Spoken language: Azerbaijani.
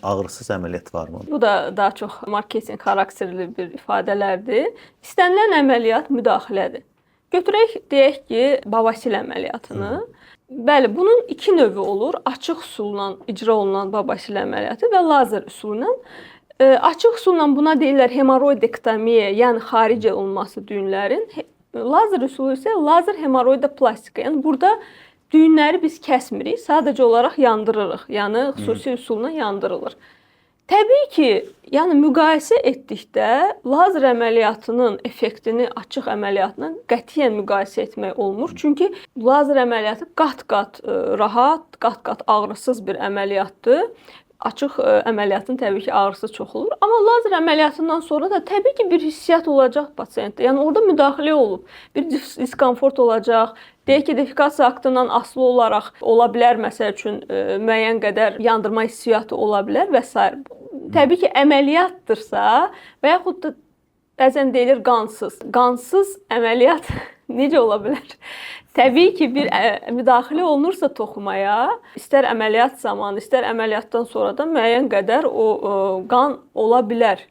ağrısız əməliyyat varmı? Bu da daha çox marketinq xarakterli bir ifadələrdir. İstənilən əməliyyat müdaxilədir. Götürək deyək ki, bavasil əməliyyatını. Bəli, bunun iki növü olur. Açıq üsulla icra olunan bavasil əməliyyatı və lazer üsulu ilə. Açıq üsulla buna deyirlər hemoroidektomiya, yəni xaric olunması düyünlərin. Lazer üsulu isə lazer hemoroidoplastika. Yəni burada düyünləri biz kəsmirik, sadəcə olaraq yandırırıq. Yəni xüsusi üsulla yandırılır. Təbii ki, yəni müqayisə etdikdə lazer əməliyyatının effektini açıq əməliyyatla qətiyyən müqayisə etmək olmur. Çünki lazer əməliyyatı qat-qat rahat, qat-qat ağrısız bir əməliyyatdır. Açıq əməliyyatın təbii ki, ağrısı çox olur. Amma lazer əməliyyatından sonra da təbii ki, bir hissiyat olacaq pasiyentdə. Yəni orada müdaxilə olub, bir diskomfort olacaq. Deyək ki, defikasiya aktından asılı olaraq ola bilər, məsəl üçün müəyyən qədər yandırma hissiyatı ola bilər və s. Təbii ki, əməliyyatdırsa və yaxud da bəzən deyilir qansız. Qansız əməliyyat necə ola bilər? Təbii ki, bir müdaxilə olunursa toxumaya, istər əməliyyat zamanı, istər əməliyyatdan sonra da müəyyən qədər o qan ola bilər.